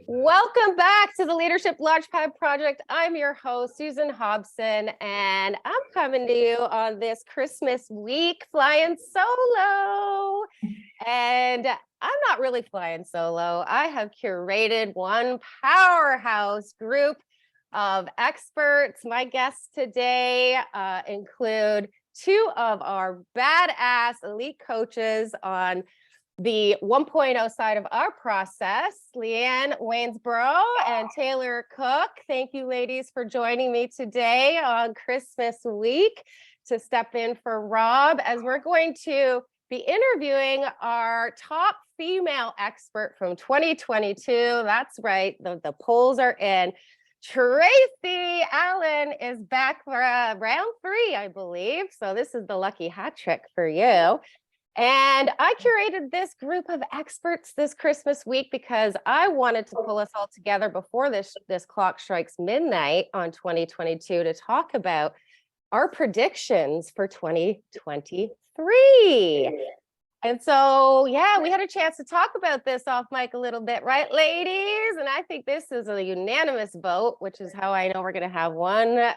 Welcome back to the Leadership Launchpad Project. I'm your host, Susan Hobson, and I'm coming to you on this Christmas week flying solo. And I'm not really flying solo. I have curated one powerhouse group of experts. My guests today include two of our badass elite coaches on the 1.0 side of our process, Liane Wansbrough and Taylor Cook. Thank you, ladies, for joining me today on Christmas week to step in for Rob, as we're going to be interviewing our top female expert from 2022. That's right, the polls are in. Tracey Allen is back for round 3, I believe. So this is the lucky hat trick for you. And I curated this group of experts this Christmas week because I wanted to pull us all together before this clock strikes midnight on 2022 to talk about our predictions for 2023. And so, yeah, we had a chance to talk about this off mic a little bit, right, ladies? And I think this is a unanimous vote, which is how I know we're going to have one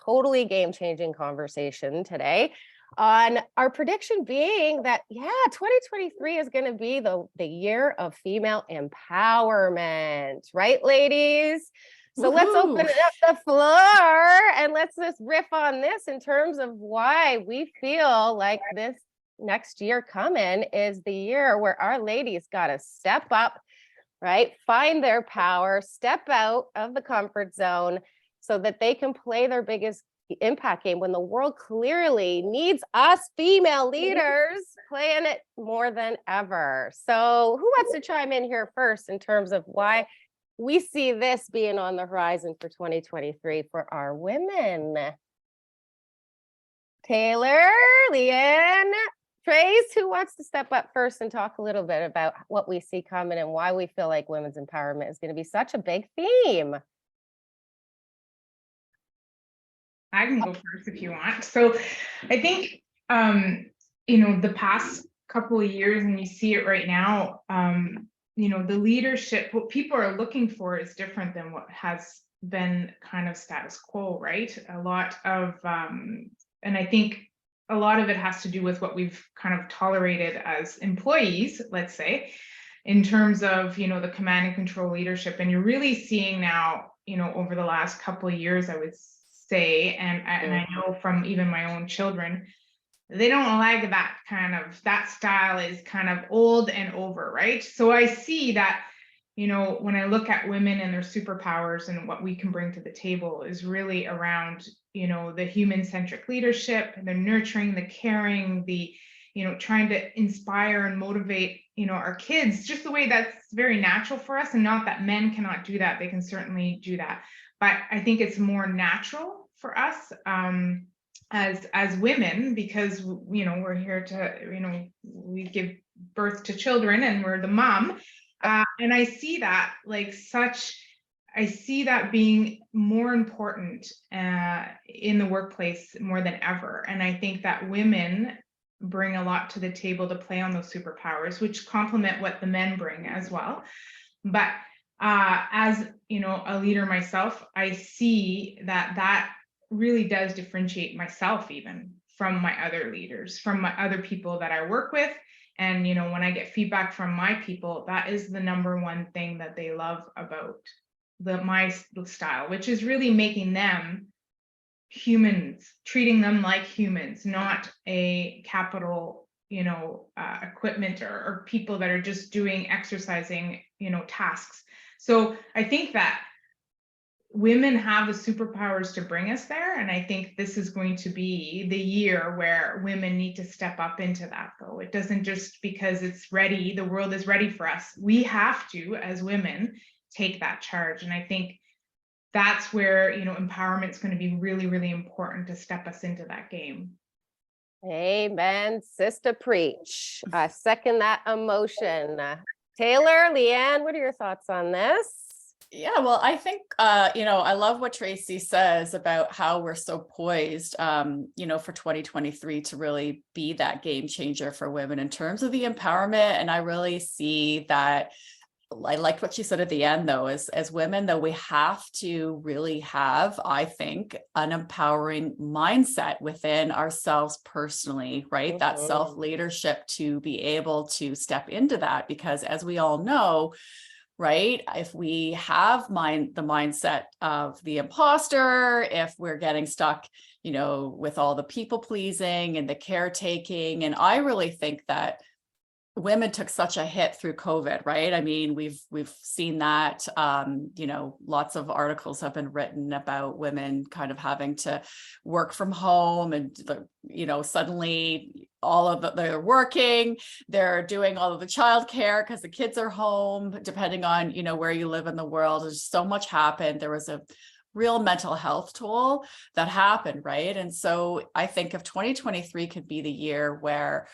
totally game-changing conversation today on our prediction being that, 2023 is going to be the year of female empowerment, right, ladies? So let's open it up the floor and let's just riff on this in terms of why we feel like this next year coming is the year where our ladies got to step up, right? Find their power, step out of the comfort zone so that they can play their biggest impact game when the world clearly needs us female leaders playing it more than ever. So who wants to chime in here first in terms of why we see this being on the horizon for 2023 for our women? Taylor, Liane, Trace, who wants to step up first and talk a little bit about what we see coming and why we feel like women's empowerment is going to be such a big theme? I can go first if you want. So I think, the past couple of years, and you see it right now, the leadership, what people are looking for is different than what has been kind of status quo, right? A lot of, and I think a lot of it has to do with what we've kind of tolerated as employees, let's say, in terms of, the command and control leadership. And you're really seeing now, over the last couple of years, I would say, and I know from even my own children, they don't like that style is kind of old and over, right? So I see that, when I look at women and their superpowers and what we can bring to the table is really around, the human-centric leadership, the nurturing, the caring, the, trying to inspire and motivate, our kids, just the way that's very natural for us. And not that men cannot do that, they can certainly do that. But I think it's more natural for us as women, because we're here to we give birth to children and we're the mom, and I see that I see that being more important in the workplace more than ever. And I think that women bring a lot to the table to play on those superpowers, which complement what the men bring as well. But as a leader myself, I see that really does differentiate myself even from my other leaders, from my other people that I work with. And when I get feedback from my people, that is the number one thing that they love about my style, which is really making them humans, treating them like humans, not a capital equipment or people that are just doing exercising tasks. So I think that women have the superpowers to bring us there. And I think this is going to be the year where women need to step up into that, though. It doesn't just because it's ready, the world is ready for us. We have to, as women, take that charge. And I think that's where, empowerment is going to be really, really important to step us into that game. Amen, sister, preach. I second that emotion. Taylor, Liane, what are your thoughts on this? Yeah, well, I think, I love what Tracey says about how we're so poised, for 2023 to really be that game changer for women in terms of the empowerment. And I really see that. I liked what she said at the end, though, as women, though, we have to really have, I think, an empowering mindset within ourselves personally, right? That self-leadership to be able to step into that, because as we all know, right, if we have the mindset of the imposter, if we're getting stuck, with all the people pleasing and the caretaking, and I really think that women took such a hit through COVID, right? I mean, we've seen that, lots of articles have been written about women kind of having to work from home, and suddenly they're working, they're doing all of the childcare because the kids are home, depending on, where you live in the world. There's so much happened. There was a real mental health toll that happened, right? And so I think if 2023 could be the year where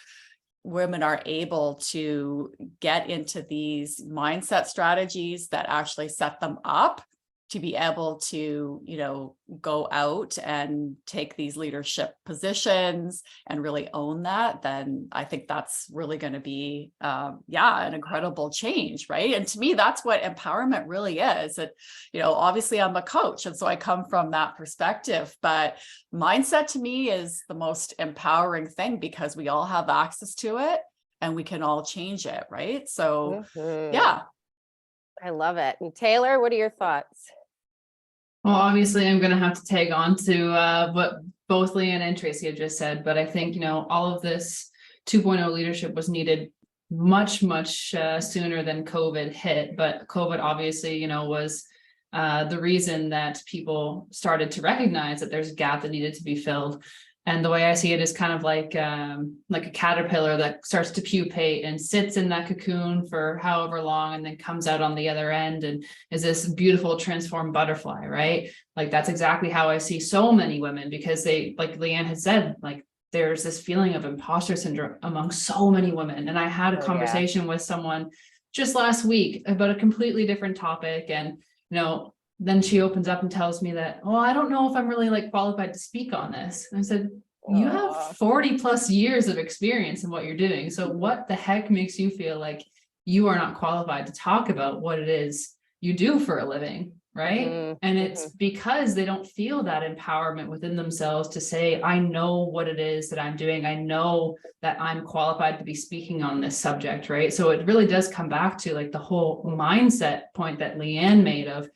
women are able to get into these mindset strategies that actually set them up to be able to, go out and take these leadership positions and really own that, then I think that's really going to be, an incredible change, right? And to me, that's what empowerment really is. It, obviously I'm a coach, and so I come from that perspective, but mindset to me is the most empowering thing, because we all have access to it and we can all change it, right? So, yeah. I love it. And Taylor, what are your thoughts? Well, obviously, I'm going to have to tag on to what both Leanne and Tracey have just said, but I think, all of this 2.0 leadership was needed much, much sooner than COVID hit. But COVID obviously, was the reason that people started to recognize that there's a gap that needed to be filled. And the way I see it is kind of like a caterpillar that starts to pupate and sits in that cocoon for however long, and then comes out on the other end and is this beautiful transformed butterfly, right? Like that's exactly how I see so many women, because they, like Leanne had said, like there's this feeling of imposter syndrome among so many women. And I had a conversation with someone just last week about a completely different topic, and then she opens up and tells me that, oh, I don't know if I'm really qualified to speak on this. And I said, you have 40 plus years of experience in what you're doing. So what the heck makes you feel like you are not qualified to talk about what it is you do for a living, right? And it's because they don't feel that empowerment within themselves to say, I know what it is that I'm doing. I know that I'm qualified to be speaking on this subject, right? So it really does come back to the whole mindset point that Leanne made of,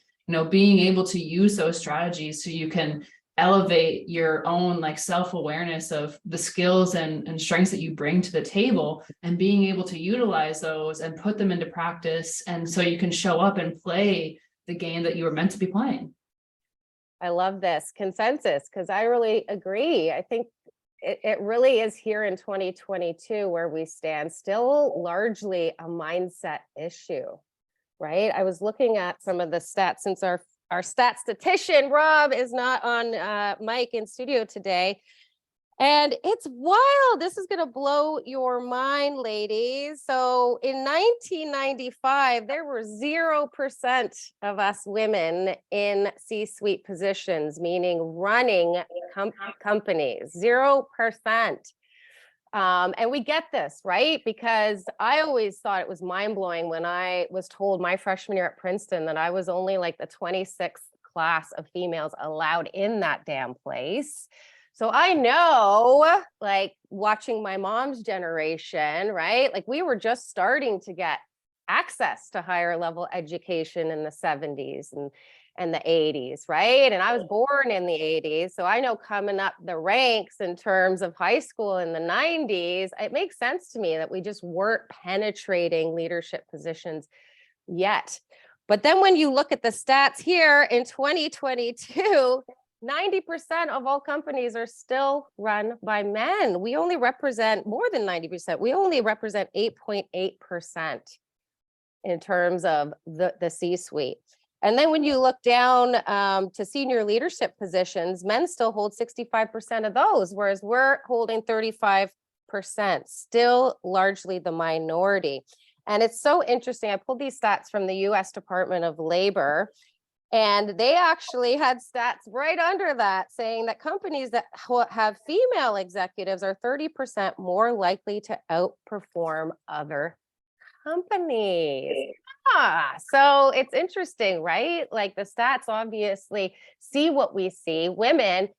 being able to use those strategies so you can elevate your own self-awareness of the skills and strengths that you bring to the table, and being able to utilize those and put them into practice. And so you can show up and play the game that you were meant to be playing. I love this consensus, because I really agree. I think it really is here in 2022 where we stand, still largely a mindset issue. Right. I was looking at some of the stats, since our statistician, Rob, is not on mic in studio today. And it's wild. This is going to blow your mind, ladies. So in 1995, there were 0% of us women in C-suite positions, meaning running companies, 0%. And we get this, right? Because I always thought it was mind-blowing when I was told my freshman year at Princeton that I was only the 26th class of females allowed in that damn place. So I know, watching my mom's generation, right? We were just starting to get access to higher level education in the 70s and the 80s, right? And I was born in the 80s. So I know coming up the ranks in terms of high school in the 90s, it makes sense to me that we just weren't penetrating leadership positions yet. But then when you look at the stats here in 2022, 90% of all companies are still run by men. We only represent more than 90%. We only represent 8.8% in terms of the C-suite. And then when you look down to senior leadership positions, men still hold 65% of those, whereas we're holding 35%, still largely the minority. And it's so interesting. I pulled these stats from the US Department of Labor, and they actually had stats right under that saying that companies that have female executives are 30% more likely to outperform other companies. So it's interesting, right? Like the stats obviously see what we see. Women,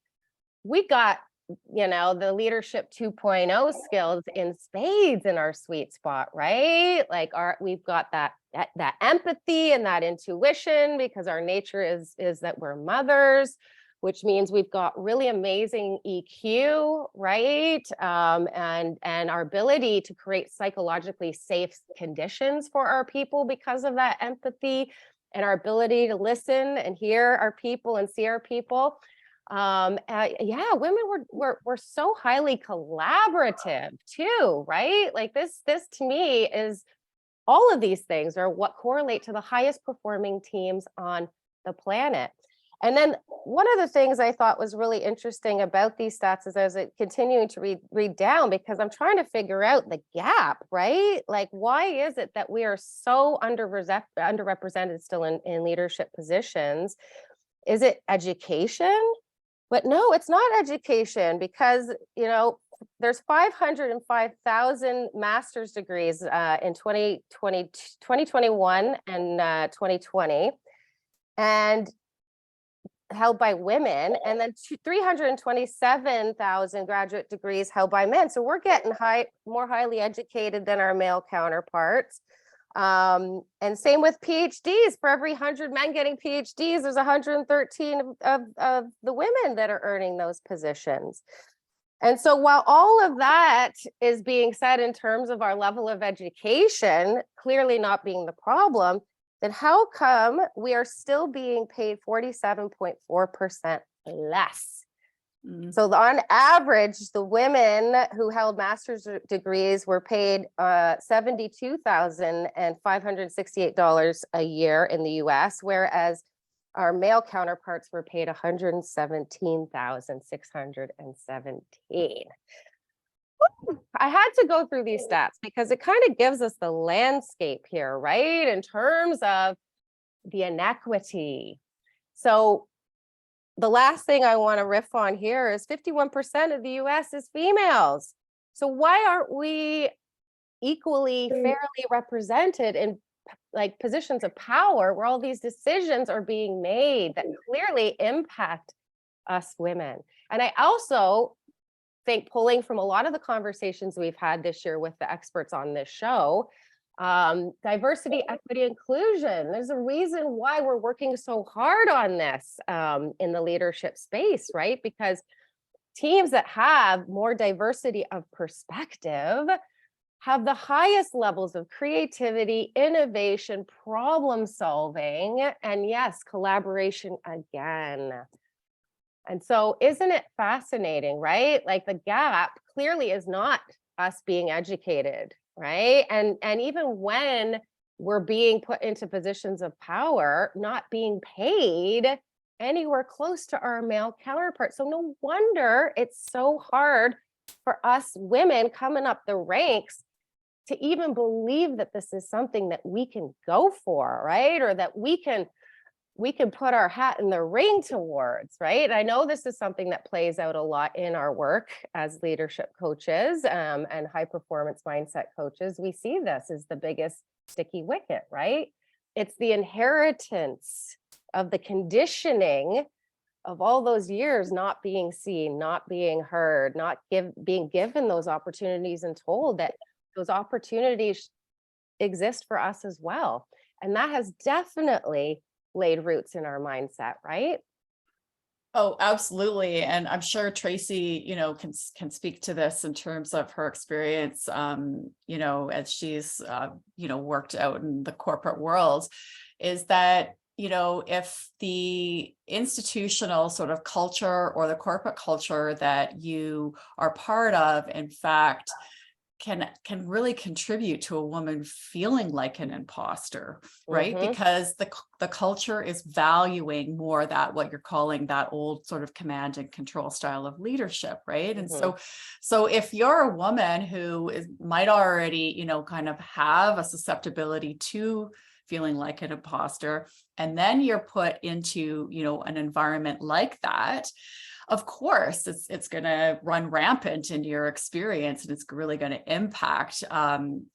we got, the leadership 2.0 skills in spades in our sweet spot, right? Like we've got that empathy and that intuition, because our nature is that we're mothers, which means we've got really amazing EQ, right? And our ability to create psychologically safe conditions for our people because of that empathy and our ability to listen and hear our people and see our people. Yeah, women were so highly collaborative too, right? Like this to me is all of these things are what correlate to the highest performing teams on the planet. And then one of the things I thought was really interesting about these stats is as I continuing to read down, because I'm trying to figure out the gap, right? Like, why is it that we are so underrepresented still in leadership positions? Is it education? But no, it's not education, because, there's 505,000 master's degrees in 2021 and 2020, and held by women, and then 327,000 graduate degrees held by men. So we're getting more highly educated than our male counterparts. And same with PhDs. For every 100 men getting PhDs, there's 113 of the women that are earning those positions. And so while all of that is being said in terms of our level of education, clearly not being the problem, then how come we are still being paid 47.4% less? So on average, the women who held master's degrees were paid $72,568 a year in the US, whereas our male counterparts were paid $117,617. I had to go through these stats because it kind of gives us the landscape here, right? In terms of the inequity. So the last thing I want to riff on here is 51% of the US is females. So why aren't we equally fairly represented in like positions of power where all these decisions are being made that clearly impact us women? And I also think, pulling from a lot of the conversations we've had this year with the experts on this show, diversity, equity, inclusion. There's a reason why we're working so hard on this in the leadership space, right? Because teams that have more diversity of perspective have the highest levels of creativity, innovation, problem solving, and yes, collaboration again. And so isn't it fascinating, right? Like the gap clearly is not us being educated, right? And even when we're being put into positions of power, not being paid anywhere close to our male counterparts. So no wonder it's so hard for us women coming up the ranks to even believe that this is something that we can go for, right? Or that we can put our hat in the ring towards, right? I know this is something that plays out a lot in our work as leadership coaches and high performance mindset coaches. We see this as the biggest sticky wicket, right? It's the inheritance of the conditioning of all those years not being seen, not being heard, not being given those opportunities and told that those opportunities exist for us as well. And that has definitely laid roots in our mindset, right? Oh, absolutely. And I'm sure Tracey, can speak to this in terms of her experience, as she's, worked out in the corporate world, is that, if the institutional sort of culture or the corporate culture that you are part of, in fact, can really contribute to a woman feeling like an imposter, right? Mhm. Because the culture is valuing more that what you're calling that old sort of command and control style of leadership, right? And so if you're a woman who might already, you know, kind of have a susceptibility to feeling like an imposter, and then you're put into, you know, an environment like that, of course, it's going to run rampant in your experience, and it's really going to impact,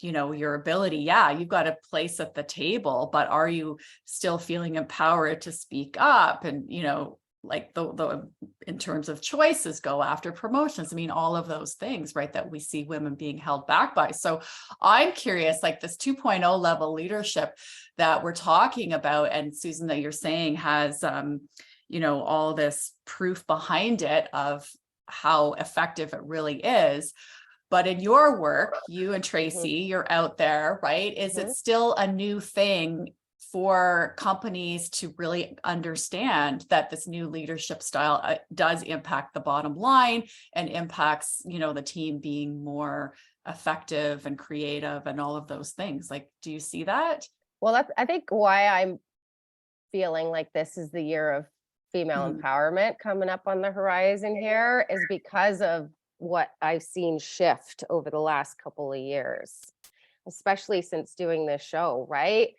you know, your ability. Yeah, you've got a place at the table, but are you still feeling empowered to speak up? And, you know, like the in terms of choices, go after promotions. I mean, all of those things, right, that we see women being held back by. So I'm curious, like this 2.0 level leadership that we're talking about, and Susan, that you're saying has, you know, all this proof behind it of how effective it really is. But in your work, you and Tracey, you're out there, right? Is it still a new thing for companies to really understand that this new leadership style does impact the bottom line and impacts, you know, the team being more effective and creative and all of those things? Like, do you see that? Well, that's, I think, why I'm feeling like this is the year of female empowerment coming up on the horizon here, is because of what I've seen shift over the last couple of years, especially since doing this show, right?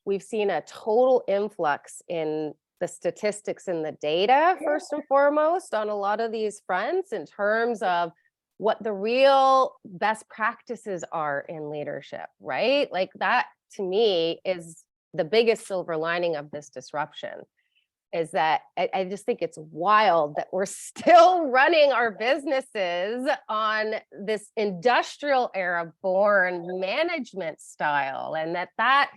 We've seen a total influx in the statistics and the data, first and foremost, on a lot of these fronts in terms of what the real best practices are in leadership, right? Like that, to me, is the biggest silver lining of this disruption, is that I just think it's wild that we're still running our businesses on this industrial era born management style, and that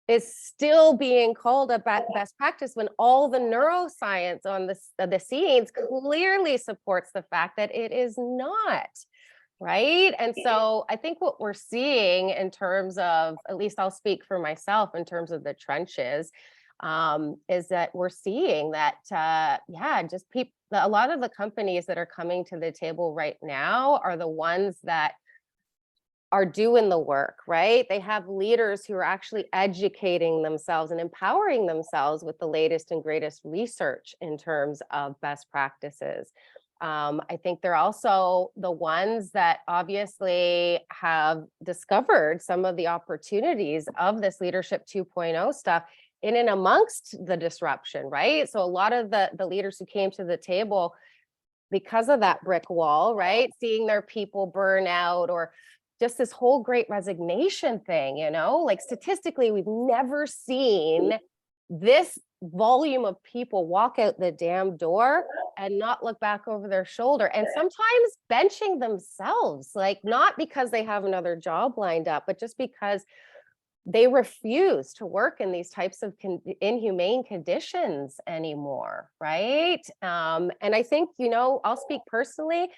is still being called a best practice when all the neuroscience on the scenes clearly supports the fact that it is not. Right. And so I think what we're seeing in terms of, at least I'll speak for myself in terms of the trenches, is that we're seeing that, just people, a lot of the companies that are coming to the table right now are the ones that are doing the work, right? They have leaders who are actually educating themselves and empowering themselves with the latest and greatest research in terms of best practices. I think they're also the ones that obviously have discovered some of the opportunities of this Leadership 2.0 stuff in and amongst the disruption, right? So a lot of the leaders who came to the table because of that brick wall, right? Seeing their people burn out, or just this whole great resignation thing, you know, like statistically, we've never seen this volume of people walk out the damn door and not look back over their shoulder, and sometimes benching themselves, like not because they have another job lined up, but just because they refuse to work in these types of inhumane conditions anymore, right? And I think, you know, I'll speak personally,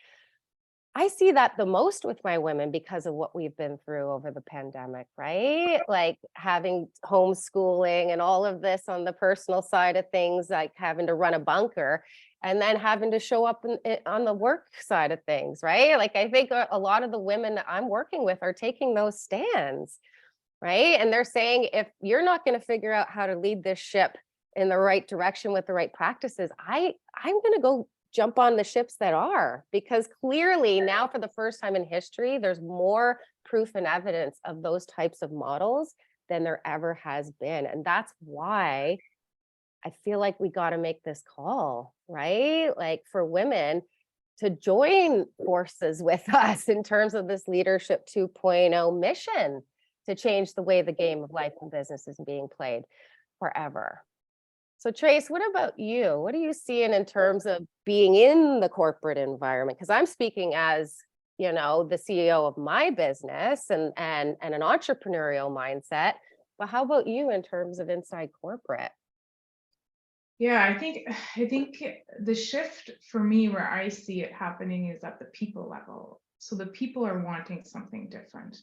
I see that the most with my women because of what we've been through over the pandemic, right? Like having homeschooling and all of this on the personal side of things, like having to run a bunker, and then having to show up on the work side of things, right? Like I think a lot of the women that I'm working with are taking those stands, right? And they're saying, if you're not going to figure out how to lead this ship in the right direction with the right practices, I'm going to go jump on the ships that are, because clearly now, for the first time in history, there's more proof and evidence of those types of models than there ever has been. And that's why I feel like we got to make this call, right? Like for women to join forces with us in terms of this Leadership 2.0 mission to change the way the game of life and business is being played forever. So Trace, what about you? What are you seeing in terms of being in the corporate environment? Because I'm speaking as, you know, the CEO of my business and an entrepreneurial mindset. But how about you in terms of inside corporate? Yeah, I think the shift for me, where I see it happening, is at the people level. So the people are wanting something different.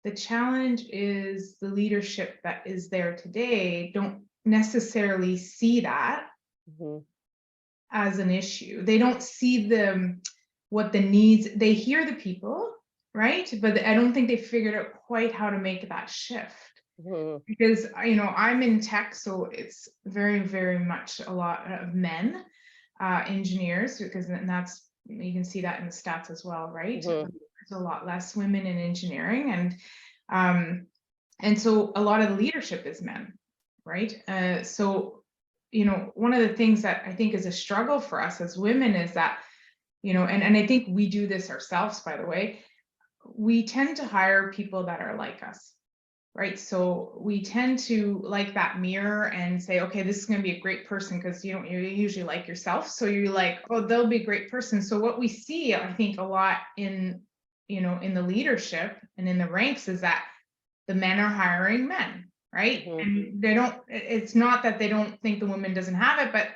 The challenge is the leadership that is there today don't necessarily see that as an issue. They don't see what the needs, they hear the people, right? But I don't think they figured out quite how to make that shift. Because, I'm in tech, so it's very, very much a lot of men, engineers, because that's, you can see that in the stats as well, right? There's a lot less women in engineering, and so a lot of the leadership is men, right? So, one of the things that I think is a struggle for us as women is that, and I think we do this ourselves, by the way, we tend to hire people that are like us. Right. So we tend to like that mirror and say, okay, this is going to be a great person, because you usually like yourself. So you're like, oh, they'll be a great person. So what we see, I think, a lot in the leadership and in the ranks is that the men are hiring men, right? And it's not that they don't think the woman doesn't have it, but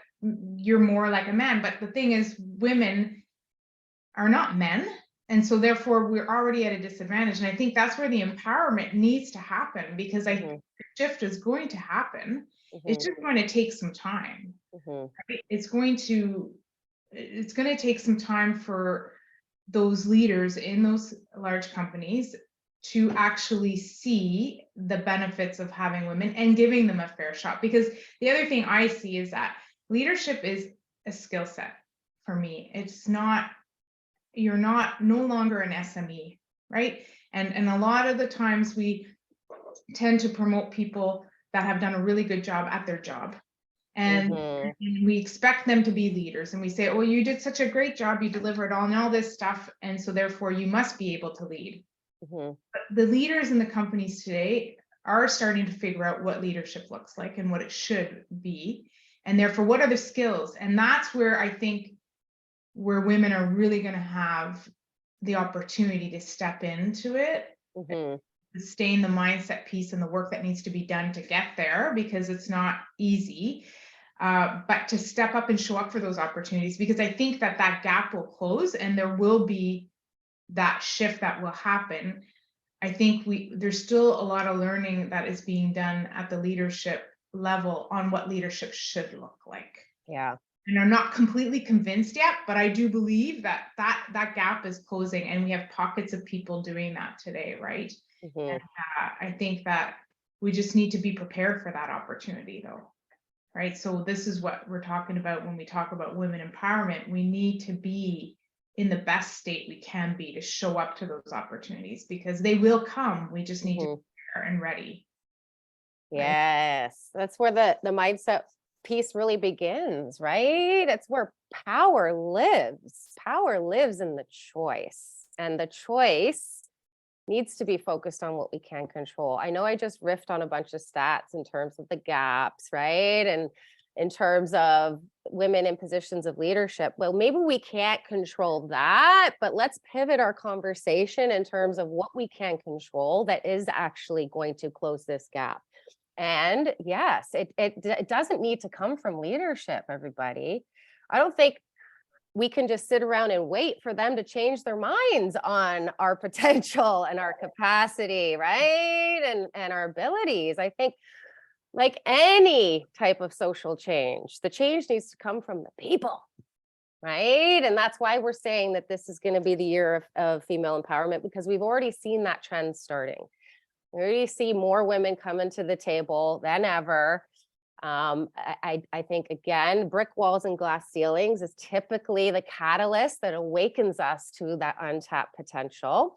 you're more like a man. But the thing is, women are not men. And so therefore we're already at a disadvantage. And I think that's where the empowerment needs to happen, because I think the shift is going to happen. It's just going to take some time. Right? It's going to take some time for those leaders in those large companies to actually see the benefits of having women and giving them a fair shot. Because the other thing I see is that leadership is a skill set for me. It's not, you're no longer an SME, right? And a lot of the times we tend to promote people that have done a really good job at their job. And we expect them to be leaders, and we say, oh, you did such a great job, you delivered on all this stuff, and so therefore you must be able to lead. But the leaders in the companies today are starting to figure out what leadership looks like and what it should be, and therefore what are the skills. And that's where I think where women are really going to have the opportunity to step into it, sustain the mindset piece and the work that needs to be done to get there, because it's not easy, but to step up and show up for those opportunities, because I think that gap will close and there will be that shift that will happen. I think there's still a lot of learning that is being done at the leadership level on what leadership should look like. Yeah. And I'm not completely convinced yet, but I do believe that gap is closing, and we have pockets of people doing that today, right? And I think that we just need to be prepared for that opportunity, though, right? So this is what we're talking about when we talk about women empowerment. We need to be in the best state we can be to show up to those opportunities, because they will come. We just need to be there and ready. Yes, that's where the mindset piece really begins, right? It's where power lives. Power lives in the choice, and the choice needs to be focused on what we can control. I know I just riffed on a bunch of stats in terms of the gaps, right? And in terms of women in positions of leadership. Well, maybe we can't control that, but let's pivot our conversation in terms of what we can control that is actually going to close this gap. And yes, it doesn't need to come from leadership, everybody. I don't think we can just sit around and wait for them to change their minds on our potential and our capacity, right? And our abilities. I think, like any type of social change, the change needs to come from the people, right? And that's why we're saying that this is going to be the year of female empowerment, because we've already seen that trend starting. We already see more women coming to the table than ever. I think, again, brick walls and glass ceilings is typically the catalyst that awakens us to that untapped potential.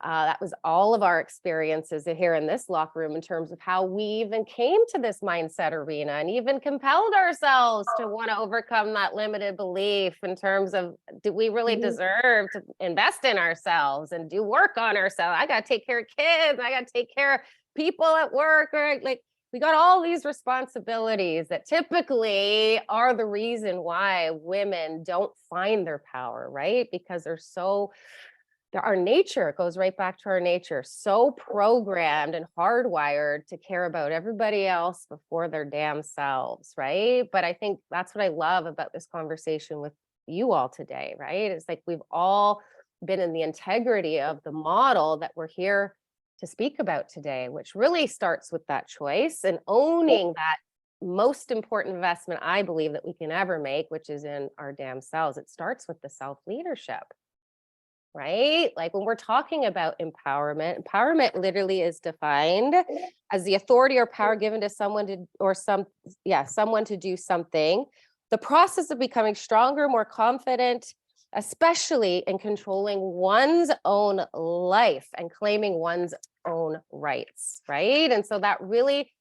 That was all of our experiences here in this locker room in terms of how we even came to this mindset arena and even compelled ourselves to want to overcome that limited belief in terms of, do we really deserve to invest in ourselves and do work on ourselves? I got to take care of kids. I got to take care of people at work. Right? Like, we got all these responsibilities that typically are the reason why women don't find their power, right? Because our nature, it goes right back to our nature, so programmed and hardwired to care about everybody else before their damn selves, right? But I think that's what I love about this conversation with you all today, right? It's like we've all been in the integrity of the model that we're here to speak about today, which really starts with that choice and owning that most important investment I believe that we can ever make, which is in our damn selves. It starts with the self-leadership. right? Like when we're talking about empowerment, empowerment literally is defined as the authority or power given to someone someone to do something. The process of becoming stronger, more confident, especially in controlling one's own life and claiming one's own rights, right? And so that really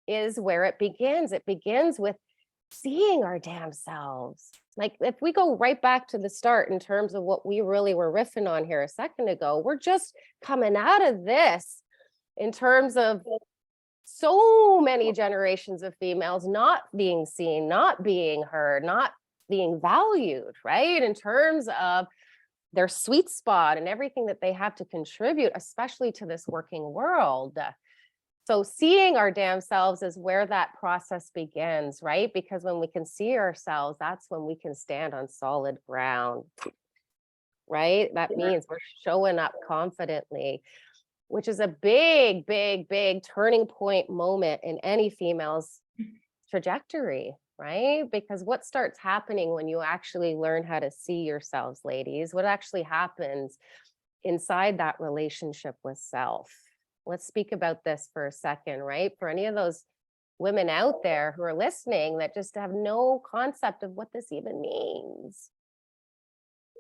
is where it begins. It begins with seeing our damn selves. Like if we go right back to the start in terms of what we really were riffing on here a second ago, we're just coming out of this in terms of so many generations of females not being seen, not being heard, not being valued, right? In terms of their sweet spot and everything that they have to contribute, especially to this working world. So seeing our damn selves is where that process begins, right? Because when we can see ourselves, that's when we can stand on solid ground, right? That means we're showing up confidently, which is a big, big, big turning point moment in any female's trajectory, right? Because what starts happening when you actually learn how to see yourselves, ladies, what actually happens inside that relationship with self? Let's speak about this for a second, right? For any of those women out there who are listening that just have no concept of what this even means.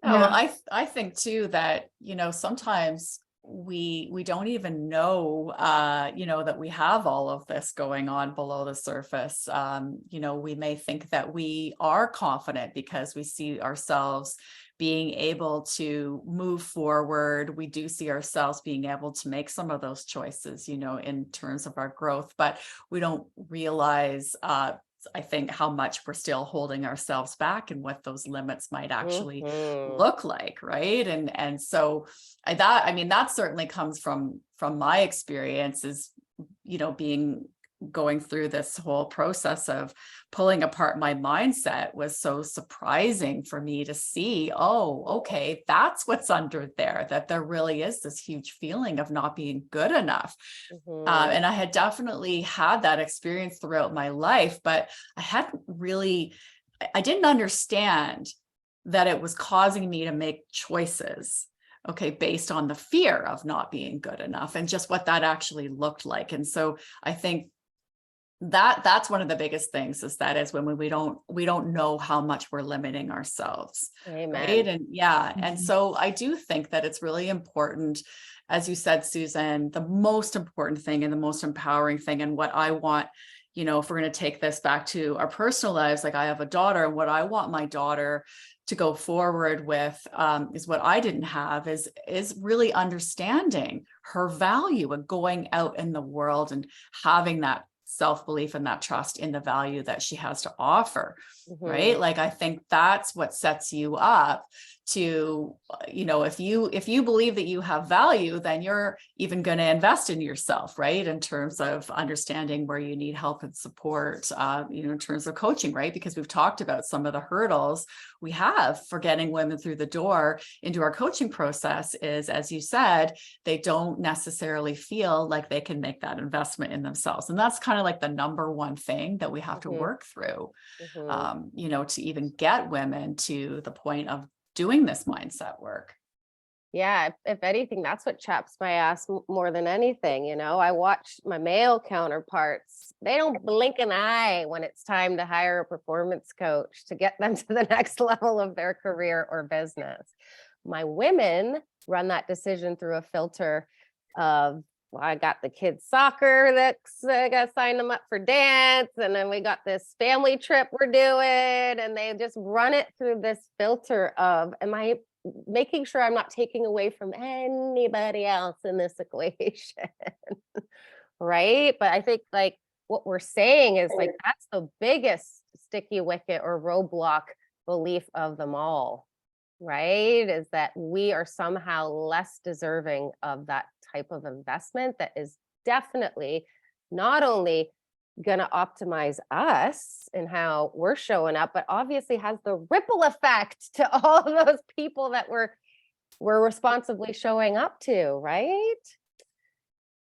Oh, well, I think too that, sometimes we don't even know, that we have all of this going on below the surface. We may think that we are confident because we see ourselves being able to move forward. We do see ourselves being able to make some of those choices, in terms of our growth, but we don't realize, I think, how much we're still holding ourselves back and what those limits might actually look like, right? And so that certainly comes from my experiences, going through this whole process of pulling apart my mindset was so surprising for me to see, oh, okay, that's what's under there, that there really is this huge feeling of not being good enough. And I had definitely had that experience throughout my life, but I didn't understand that it was causing me to make choices, okay, based on the fear of not being good enough and just what that actually looked like. And so I think that's one of the biggest things is when we don't know how much we're limiting ourselves. Amen. Right. And and so I do think that it's really important, as you said, Susan, the most important thing and the most empowering thing, and what I want, if we're going to take this back to our personal lives, like I have a daughter, and what I want my daughter to go forward with is what I didn't have, is really understanding her value and going out in the world and having that self-belief and that trust in the value that she has to offer, right? Like, I think that's what sets you up to, if you believe that you have value, then you're even going to invest in yourself, right? In terms of understanding where you need help and support, in terms of coaching, right? Because we've talked about some of the hurdles we have for getting women through the door into our coaching process is, as you said, they don't necessarily feel like they can make that investment in themselves. And that's kind of like the number one thing that we have to work through, to even get women to the point of doing this mindset work. Yeah, if anything, that's what chaps my ass more than anything. I watch my male counterparts. They don't blink an eye when it's time to hire a performance coach to get them to the next level of their career or business. My women run that decision through a filter of, well, I got the kids' soccer that's I got to sign them up for dance. And then we got this family trip we're doing. And they just run it through this filter of, am I making sure I'm not taking away from anybody else in this equation? Right. But I think like what we're saying is like, that's the biggest sticky wicket or roadblock belief of them all. Right, is that we are somehow less deserving of that type of investment that is definitely not only going to optimize us and how we're showing up, but obviously has the ripple effect to all of those people that we're responsibly showing up to, right?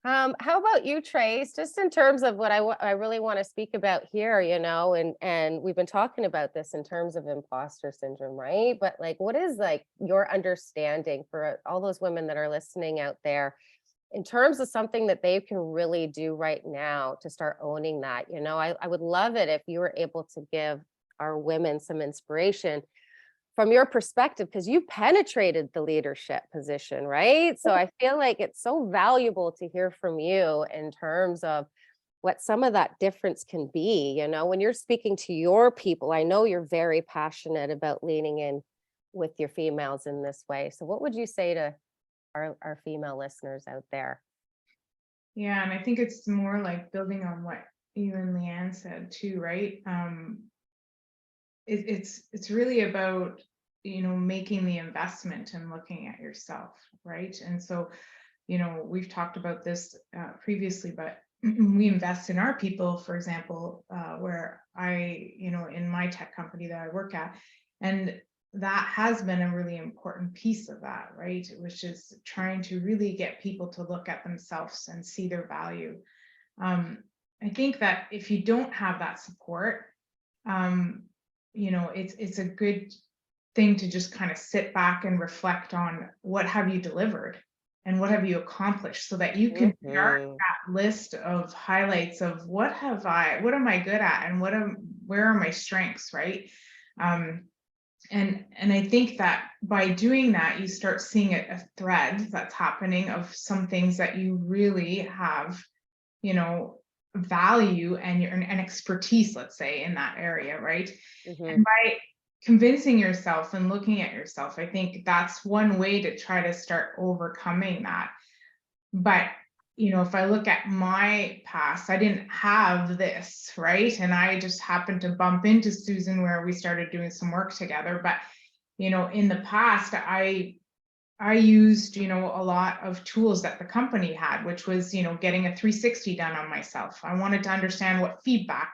How about you, Trace? Just in terms of what I really want to speak about here, and we've been talking about this in terms of imposter syndrome, right? But like, what is like your understanding for all those women that are listening out there in terms of something that they can really do right now to start owning that? I would love it if you were able to give our women some inspiration from your perspective, because you penetrated the leadership position, right? So I feel like it's so valuable to hear from you in terms of what some of that difference can be. When you're speaking to your people, I know you're very passionate about leaning in with your females in this way. So what would you say to our female listeners out there? Yeah, and I think it's more like building on what you and Liane said too, right? It's really about making the investment and looking at yourself, right? And so we've talked about this previously, but we invest in our people, for example, where I in my tech company that I work at, and that has been a really important piece of that, right? Which is trying to really get people to look at themselves and see their value. I think that if you don't have that support, it's a good thing to just kind of sit back and reflect on what have you delivered and what have you accomplished, so that you can start that list of highlights of what am I good at, and where are my strengths, right? And I think that by doing that, you start seeing a thread that's happening of some things that you really have, value and expertise, let's say, in that area, right? And by convincing yourself and looking at yourself, I think that's one way to try to start overcoming that. But if I look at my past, I didn't have this, right? And I just happened to bump into Susan where we started doing some work together. But in the past, I used, a lot of tools that the company had, which was, getting a 360 done on myself. I wanted to understand what feedback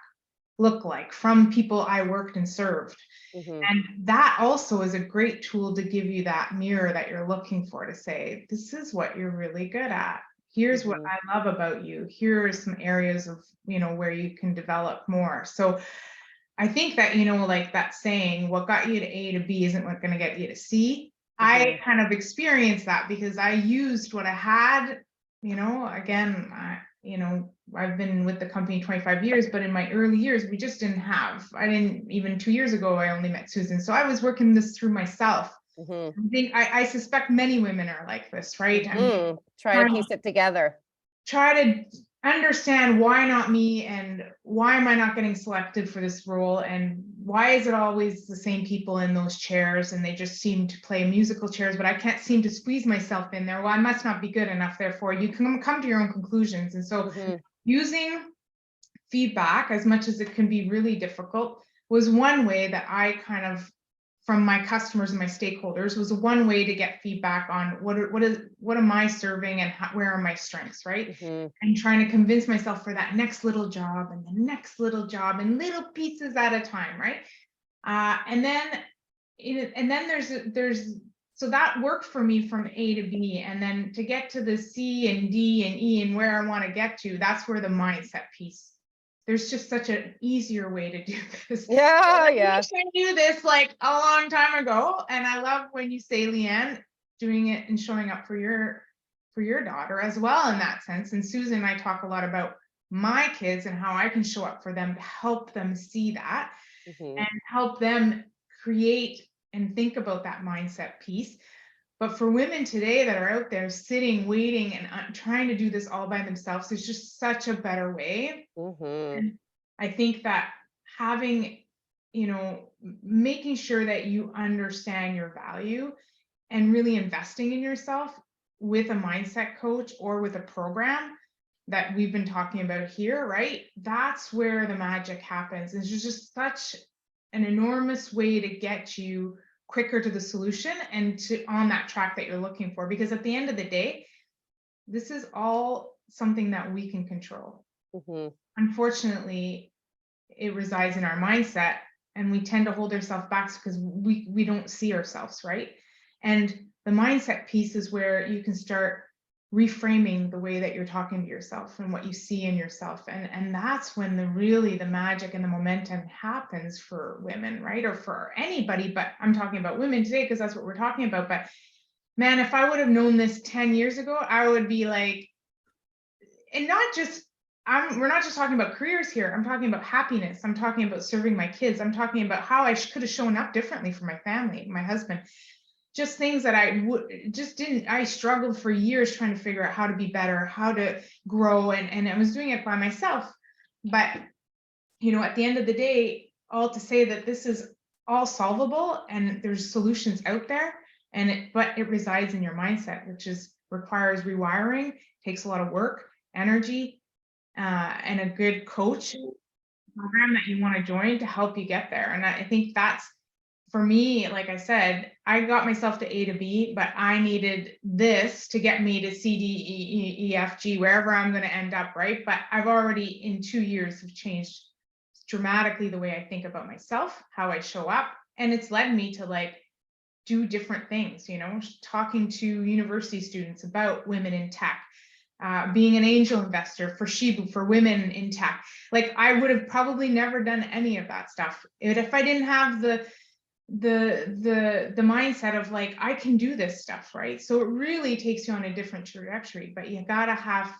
looked like from people I worked and served. And that also is a great tool to give you that mirror that you're looking for, to say, this is what you're really good at. Here's what I love about you. Here are some areas of, where you can develop more. So I think that, like that saying, what got you to A to B isn't what going to get you to C. I kind of experienced that because I used what I had, again, I've been with the company 25 years, but in my early years, we just even 2 years ago, I only met Susan. So I was working this through myself. I suspect many women are like this, right? Try to piece it together. Try to understand why not me, and why am I not getting selected for this role, and why is it always the same people in those chairs, and they just seem to play musical chairs, but I can't seem to squeeze myself in there. Well, I must not be good enough. Therefore, you can come to your own conclusions. And so using feedback, as much as it can be really difficult, was one way that I kind of, from my customers and my stakeholders, was one way to get feedback on what am I serving, and where are my strengths, right? And trying to convince myself for that next little job and the next little job, and little pieces at a time, right? And then there's so that worked for me from A to B, and then to get to the C and D and E and where I want to get to, that's where the mindset piece. There's just such an easier way to do this. Yeah. I knew this like a long time ago. And I love when you say, Liane, doing it and showing up for your daughter as well in that sense. And Susan and I talk a lot about my kids and how I can show up for them to help them see that and help them create and think about that mindset piece. But for women today that are out there sitting, waiting, and trying to do this all by themselves, there's just such a better way. And I think that having, making sure that you understand your value and really investing in yourself with a mindset coach or with a program that we've been talking about here, right? That's where the magic happens. It's just such an enormous way to get you quicker to the solution and to on that track that you're looking for. Because at the end of the day, this is all something that we can control. Unfortunately, it resides in our mindset, and we tend to hold ourselves back because we don't see ourselves, right? And the mindset piece is where you can start reframing the way that you're talking to yourself and what you see in yourself. And that's when the magic and the momentum happens for women, right? Or for anybody, but I'm talking about women today because that's what we're talking about. But man, if I would have known this 10 years ago, I would be like, and not just, we're not just talking about careers here. I'm talking about happiness. I'm talking about serving my kids. I'm talking about how I could have shown up differently for my family, my husband. Just things that I struggled for years trying to figure out how to be better, how to grow. And I was doing it by myself. But, you know, at the end of the day, all to say that this is all solvable and there's solutions out there, but it resides in your mindset, which requires rewiring, takes a lot of work, energy, and a good coach program that you want to join to help you get there. And I think that's, for me, like I said, I got myself to A to B, but I needed this to get me to C, D, E, F, G, wherever I'm going to end up, right? But I've already, in 2 years, have changed dramatically the way I think about myself, how I show up. And it's led me to like do different things, you know, talking to university students about women in tech, being an angel investor for Shibu, for women in tech. Like I would have probably never done any of that stuff if I didn't have the mindset of like, I can do this stuff, right? So it really takes you on a different trajectory, but you gotta have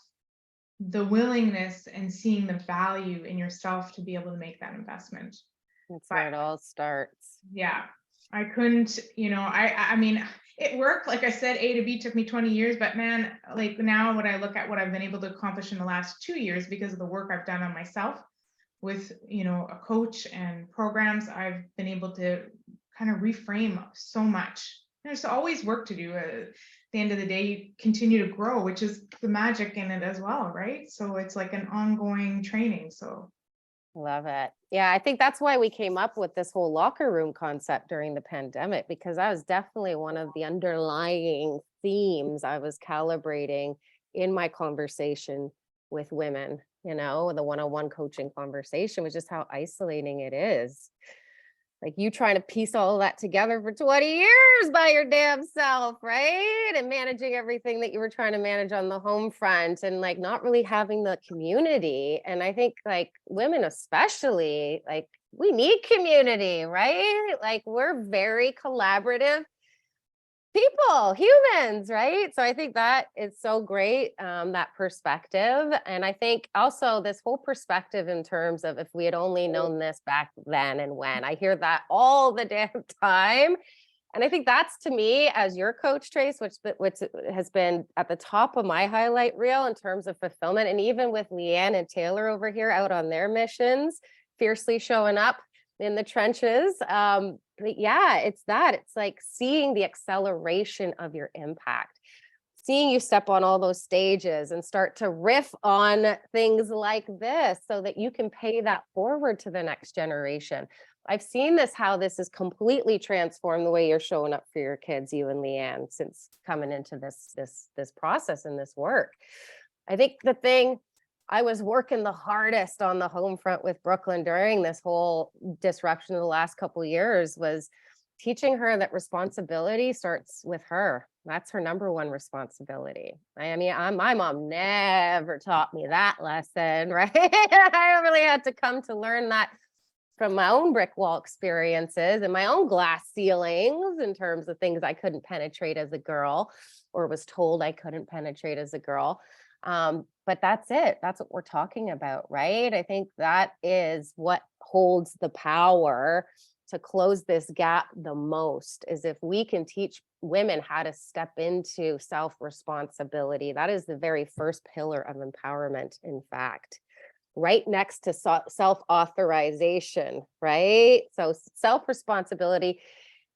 the willingness and seeing the value in yourself to be able to make that investment. That's where it all starts. Yeah, I couldn't, you know, I mean, it worked. Like I said, A to B took me 20 years, but man, like now when I look at what I've been able to accomplish in the last 2 years because of the work I've done on myself with, you know, a coach and programs, I've been able to kind of reframe so much. There's always work to do. At the end of the day, you continue to grow, which is the magic in it as well, right? So it's like an ongoing training. So Love it. Yeah, I think that's why we came up with this whole locker room concept during the pandemic, because that was definitely one of the underlying themes I was calibrating in my conversation with women. You know, the one-on-one coaching conversation was just how isolating it is. Like you trying to piece all of that together for 20 years by your damn self, right? And managing everything that you were trying to manage on the home front and like not really having the community. And I think like women especially, like we need community, right? Like we're very collaborative people, humans, right? So I think that is so great, that perspective. And I think also this whole perspective in terms of if we had only known this back then and when, I hear that all the damn time. And I think that's, to me, as your coach, Trace, which has been at the top of my highlight reel in terms of fulfillment. And even with Leanne and Taylor over here out on their missions, fiercely showing up in the trenches. But yeah, it's like seeing the acceleration of your impact, seeing you step on all those stages and start to riff on things like this so that you can pay that forward to the next generation. I've seen how this has completely transformed the way you're showing up for your kids, you and Leanne, since coming into this process and this work. I think the thing I was working the hardest on the home front with Brooklyn during this whole disruption of the last couple of years was teaching her that responsibility starts with her. That's her number one responsibility. I mean, my mom never taught me that lesson, right? I really had to come to learn that from my own brick wall experiences and my own glass ceilings in terms of things I couldn't penetrate as a girl or was told I couldn't penetrate as a girl. But that's it. That's what we're talking about, right? I think that is what holds the power to close this gap the most, is if we can teach women how to step into self-responsibility. That is the very first pillar of empowerment, in fact, right next to self-authorization, right? So self-responsibility,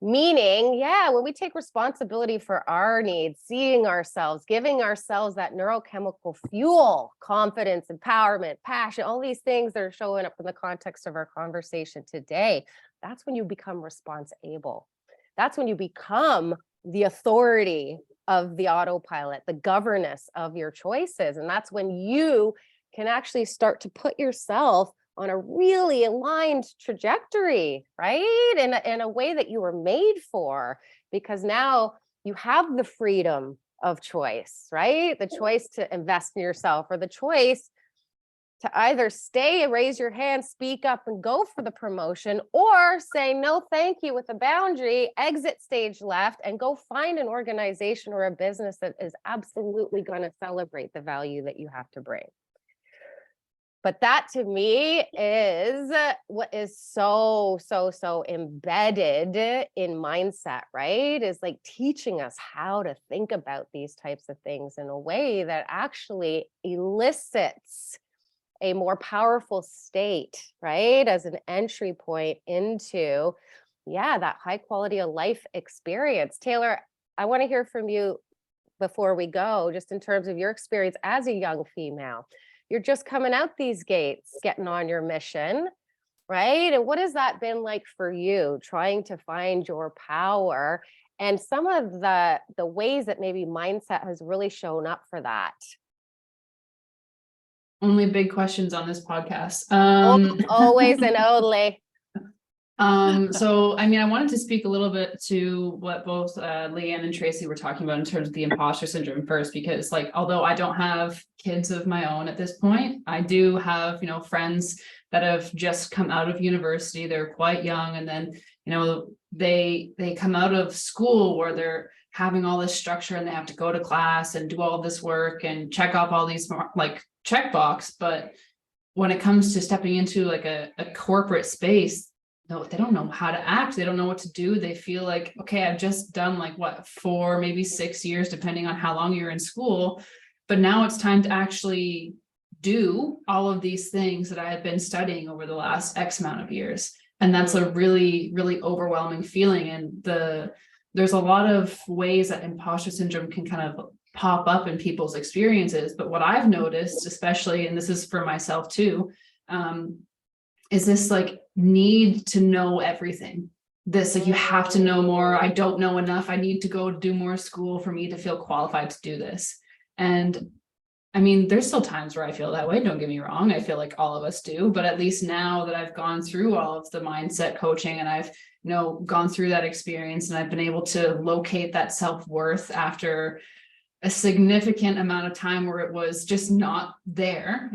meaning, yeah, when we take responsibility for our needs, seeing ourselves, giving ourselves that neurochemical fuel, confidence, empowerment, passion, all these things that are showing up in the context of our conversation today, that's when you become responsible. That's when you become the authority of the autopilot, the governess of your choices. And that's when you can actually start to put yourself on a really aligned trajectory, right? In a way that you were made for, because now you have the freedom of choice, right? The choice to invest in yourself, or the choice to either stay and raise your hand, speak up and go for the promotion, or say no thank you with a boundary, exit stage left, and go find an organization or a business that is absolutely going to celebrate the value that you have to bring. But that to me is what is so embedded in mindset, right? Is like teaching us how to think about these types of things in a way that actually elicits a more powerful state, right? As an entry point into, that high quality of life experience. Taylor, I want to hear from you before we go, just in terms of your experience as a young female. You're just coming out these gates, getting on your mission, right? And what has that been like for you, trying to find your power, and some of the ways that maybe mindset has really shown up for that? Only big questions on this podcast. Always and only. So, I mean, I wanted to speak a little bit to what both Leanne and Tracey were talking about in terms of the imposter syndrome first, because like, although I don't have kids of my own at this point, I do have, friends that have just come out of university. They're quite young. And then, they come out of school where they're having all this structure and they have to go to class and do all this work and check off all these like checkbox. But when it comes to stepping into like a corporate space, no, they don't know how to act. They don't know what to do. They feel like, okay, I've just done like 4, maybe 6 years, depending on how long you're in school. But now it's time to actually do all of these things that I had been studying over the last X amount of years. And that's a really, really overwhelming feeling. And there's a lot of ways that imposter syndrome can kind of pop up in people's experiences. But what I've noticed, especially, and this is for myself too, is this like need to know everything. This like, you have to know more. I don't know enough. I need to go do more school for me to feel qualified to do this. And I mean, there's still times where I feel that way. Don't get me wrong. I feel like all of us do, but at least now that I've gone through all of the mindset coaching and I've, gone through that experience, and I've been able to locate that self-worth after a significant amount of time where it was just not there.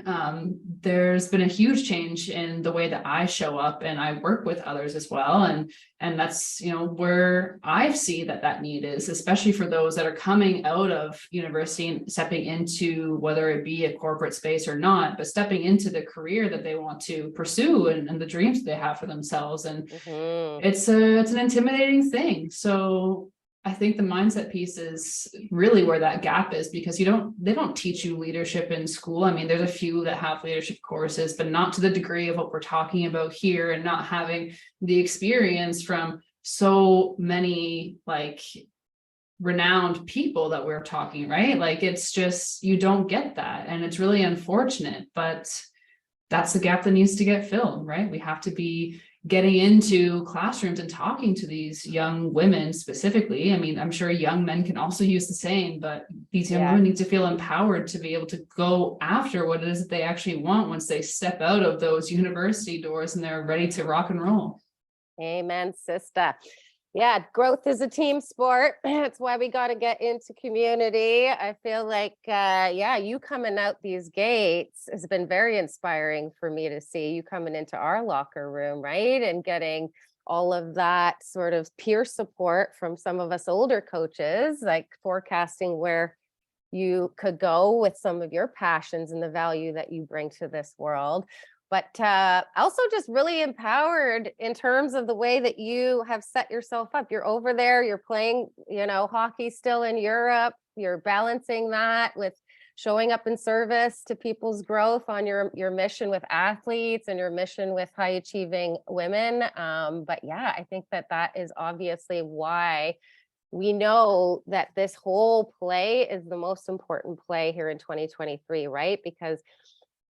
There's been a huge change in the way that I show up and I work with others as well. And that's, where I see that need is, especially for those that are coming out of university and stepping into, whether it be a corporate space or not, but stepping into the career that they want to pursue and the dreams they have for themselves. And it's an intimidating thing. So I think the mindset piece is really where that gap is, because they don't teach you leadership in school. I mean, there's a few that have leadership courses, but not to the degree of what we're talking about here, and not having the experience from so many like renowned people that we're talking, right? Like, it's just, you don't get that. And it's really unfortunate, but that's the gap that needs to get filled, right? We have to be getting into classrooms and talking to these young women specifically. I mean, I'm sure young men can also use the same, but these young women need to feel empowered to be able to go after what it is that they actually want once they step out of those university doors and they're ready to rock and roll. Amen, sister. Yeah, growth is a team sport. That's why we got to get into community. I feel like, you coming out these gates has been very inspiring for me to see you coming into our locker room, right? And getting all of that sort of peer support from some of us older coaches, like forecasting where you could go with some of your passions and the value that you bring to this world. But also just really empowered in terms of the way that you have set yourself up. You're over there, you're playing, hockey still in Europe. You're balancing that with showing up in service to people's growth on your mission with athletes and your mission with high achieving women. But yeah, I think that is obviously why we know that this whole play is the most important play here in 2023, right? Because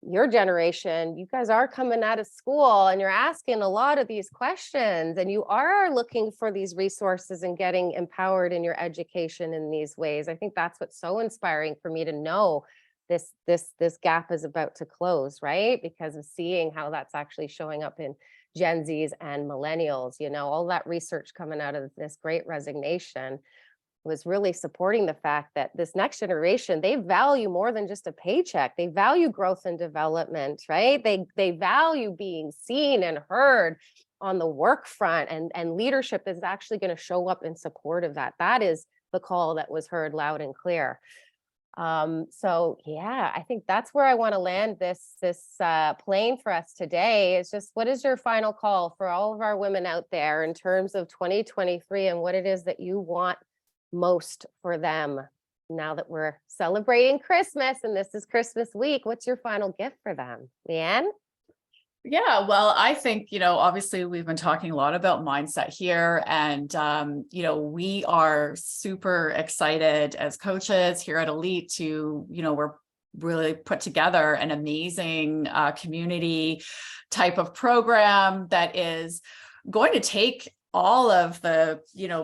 your generation, you guys are coming out of school and you're asking a lot of these questions, and you are looking for these resources and getting empowered in your education in these ways. I think that's what's so inspiring for me to know this gap is about to close, right? Because of seeing how that's actually showing up in Gen Zs and millennials, all that research coming out of this great resignation. was really supporting the fact that this next generation, they value more than just a paycheck. They value growth and development, right? They value being seen and heard on the work front, and leadership is actually going to show up in support of that. That is the call that was heard loud and clear. So yeah, I think that's where I want to land this plane for us today. Is just, what is your final call for all of our women out there in terms of 2023, and what it is that you want most for them now that we're celebrating Christmas and this is Christmas week? What's your final gift for them, Liane? Yeah, well, I think, obviously we've been talking a lot about mindset here, and, we are super excited as coaches here at Elite to, we're really put together an amazing community type of program that is going to take all of the,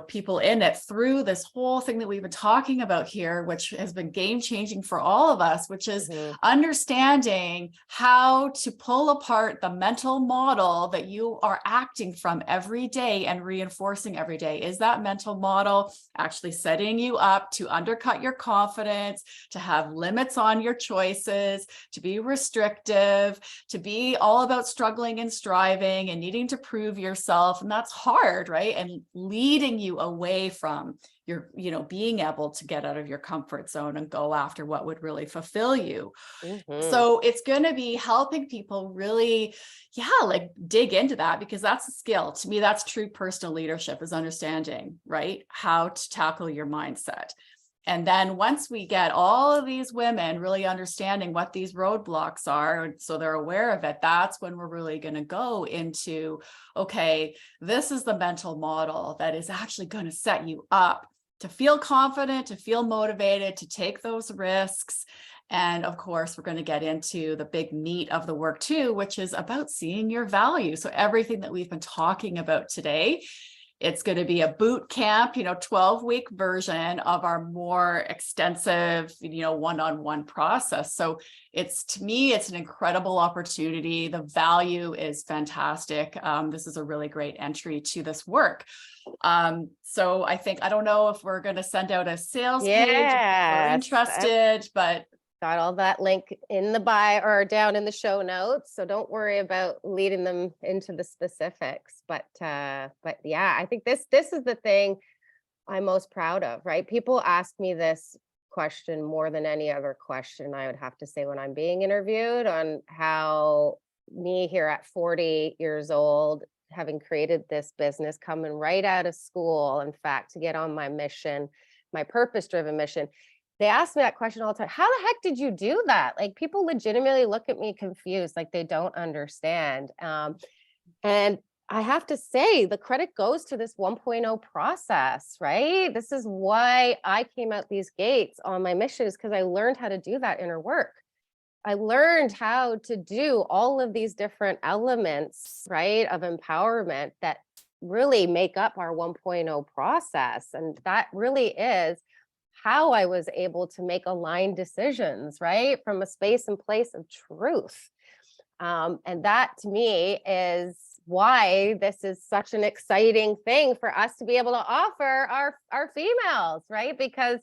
people in it through this whole thing that we've been talking about here, which has been game changing for all of us, which is understanding how to pull apart the mental model that you are acting from every day and reinforcing every day. Is that mental model actually setting you up to undercut your confidence, to have limits on your choices, to be restrictive, to be all about struggling and striving and needing to prove yourself? And that's hard, right? And leading you away from your, being able to get out of your comfort zone and go after what would really fulfill you. So it's going to be helping people really, dig into that, because that's a skill. To me, that's true personal leadership, is understanding, right, how to tackle your mindset. And then once we get all of these women really understanding what these roadblocks are, so they're aware of it, that's when we're really going to go into, okay, this is the mental model that is actually going to set you up to feel confident, to feel motivated, to take those risks. And of course, we're going to get into the big meat of the work too, which is about seeing your value. So everything that we've been talking about today, it's going to be a boot camp, 12-week version of our more extensive, one-on-one process. So to me, it's an incredible opportunity. The value is fantastic. This is a really great entry to this work. So I don't know if we're going to send out a sales page if you're interested, but got all that link in the bio or down in the show notes. So don't worry about leading them into the specifics. But yeah, I think this is the thing I'm most proud of, right? People ask me this question more than any other question, I would have to say, when I'm being interviewed, on how me here at 40 years old, having created this business, coming right out of school, in fact, to get on my mission, my purpose-driven mission. They ask me that question all the time. How the heck did you do that? Like, people legitimately look at me confused, like they don't understand. And I have to say, the credit goes to this 1.0 process, right? This is why I came out these gates on my mission, is because I learned how to do that inner work. I learned how to do all of these different elements, right, of empowerment that really make up our 1.0 process. And that really is how I was able to make aligned decisions, right, from a space and place of truth. And that, to me, is why this is such an exciting thing for us to be able to offer our females, right? Because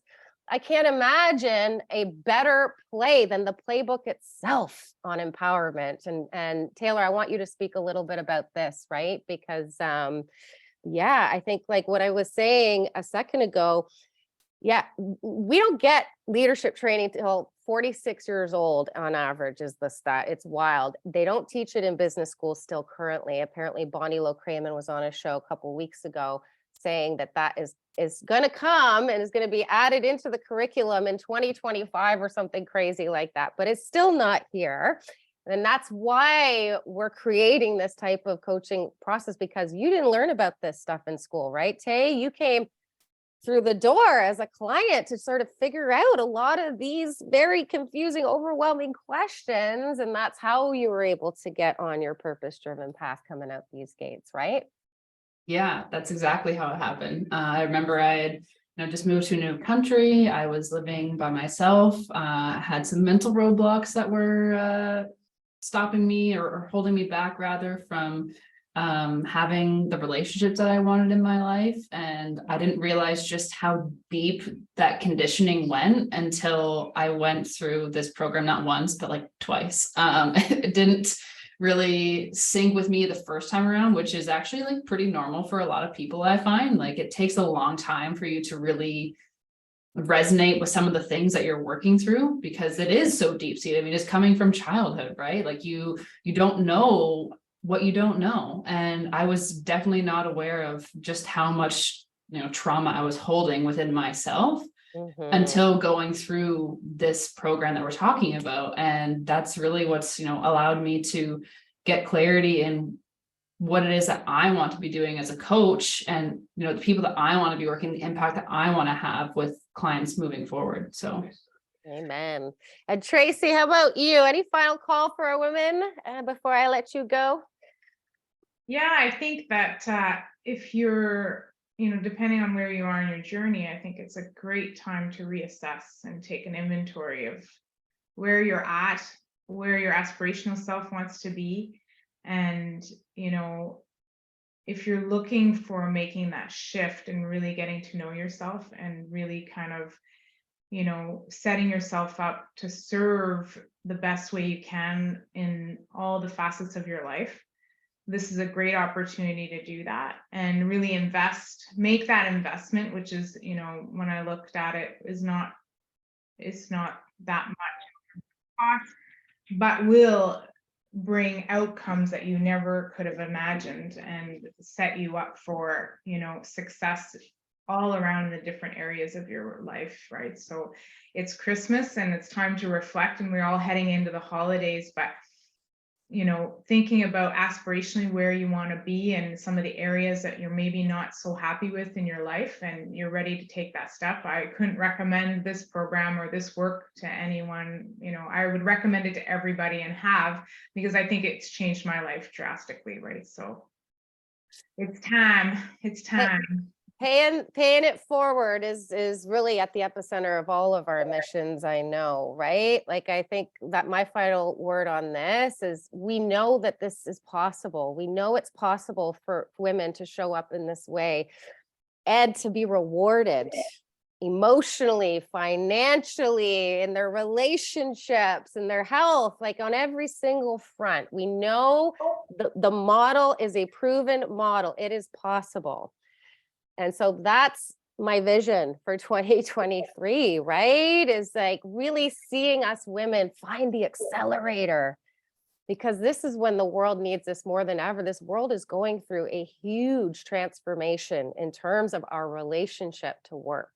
I can't imagine a better play than the playbook itself on empowerment. And Taylor, I want you to speak a little bit about this, right? Because I think, like what I was saying a second ago, we don't get leadership training till 46 years old on average, is the stat. It's wild. They don't teach it in business schools still currently. Apparently, Bonnie Low-Kramen was on a show a couple of weeks ago saying that is going to come and is going to be added into the curriculum in 2025 or something crazy like that. But it's still not here. And that's why we're creating this type of coaching process, because you didn't learn about this stuff in school, right, Tay? You came through the door as a client to sort of figure out a lot of these very confusing, overwhelming questions. And that's how you were able to get on your purpose-driven path coming out these gates, right? Yeah, that's exactly how it happened. I remember I had just moved to a new country. I was living by myself, had some mental roadblocks that were stopping me or holding me back, rather, from having the relationships that I wanted in my life. And I didn't realize just how deep that conditioning went until I went through this program, not once, but like twice. It didn't really sync with me the first time around, which is actually like pretty normal for a lot of people. I find like it takes a long time for you to really resonate with some of the things that you're working through, because it is so deep seated. I mean, it's coming from childhood, right? Like you don't know what you don't know. And I was definitely not aware of just how much, trauma I was holding within myself until going through this program that we're talking about. And that's really what's, allowed me to get clarity in what it is that I want to be doing as a coach, and, the people that I want to be working, the impact that I want to have with clients moving forward. So. Amen. And Tracey, how about you? Any final call for our women before I let you go? Yeah, I think that if you're, depending on where you are in your journey, I think it's a great time to reassess and take an inventory of where you're at, where your aspirational self wants to be. And, if you're looking for making that shift and really getting to know yourself and really kind of, setting yourself up to serve the best way you can in all the facets of your life, this is a great opportunity to do that and really make that investment, which is, when I looked at it, it's not that much cost, but will bring outcomes that you never could have imagined and set you up for, success all around the different areas of your life, right? So it's Christmas and it's time to reflect, and we're all heading into the holidays, but thinking about aspirationally where you want to be and some of the areas that you're maybe not so happy with in your life and you're ready to take that step. I couldn't recommend this program or this work to anyone. I would recommend it to everybody because I think it's changed my life drastically, right? So it's time. Paying it forward is really at the epicenter of all of our missions, I know, right? Like, I think that my final word on this is we know that this is possible. We know it's possible for women to show up in this way and to be rewarded emotionally, financially, in their relationships, in their health, like on every single front. We know the model is a proven model. It is possible. And so that's my vision for 2023, right? Is like really seeing us women find the accelerator, because this is when the world needs us more than ever. This world is going through a huge transformation in terms of our relationship to work.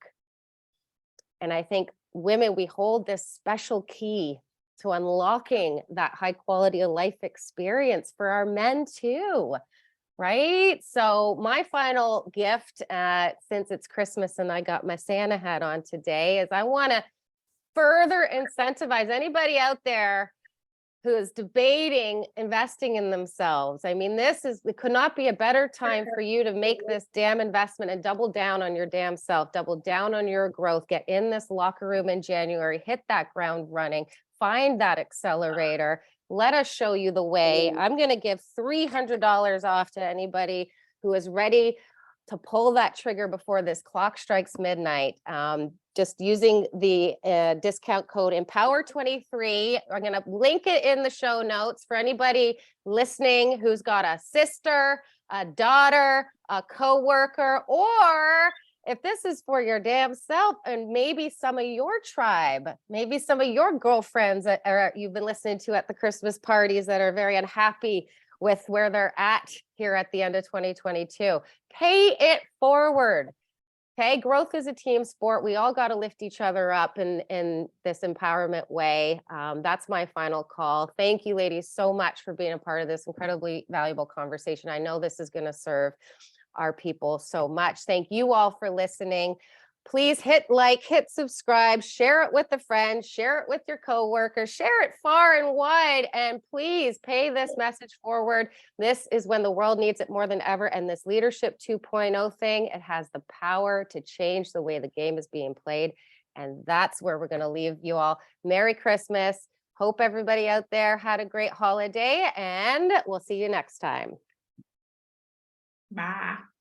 And I think women, we hold this special key to unlocking that high quality of life experience for our men too. Right. So my final gift, since it's Christmas and I got my Santa hat on today, is I want to further incentivize anybody out there who is debating investing in themselves. I mean, it could not be a better time for you to make this damn investment and double down on your damn self, double down on your growth, get in this locker room in January, hit that ground running, find that accelerator. Let us show you the way. I'm going to give $300 off to anybody who is ready to pull that trigger before this clock strikes midnight. Just using the discount code EMPOWER23. I'm going to link it in the show notes for anybody listening who's got a sister, a daughter, a coworker, or if this is for your damn self and maybe some of your tribe, maybe some of your girlfriends that you've been listening to at the Christmas parties that are very unhappy with where they're at here at the end of 2022. Pay it forward. Okay, growth is a team sport. We all got to lift each other up in this empowerment way. That's my final call. Thank you, ladies, so much for being a part of this incredibly valuable conversation. I know this is going to serve our people so much. Thank you all for listening. Please hit like, hit subscribe, share it with a friend, share it with your coworkers, share it far and wide, and please pay this message forward. This is when the world needs it more than ever. And this Leadership 2.0 thing, it has the power to change the way the game is being played. And that's where we're going to leave you all. Merry Christmas. Hope everybody out there had a great holiday, and we'll see you next time. Bye.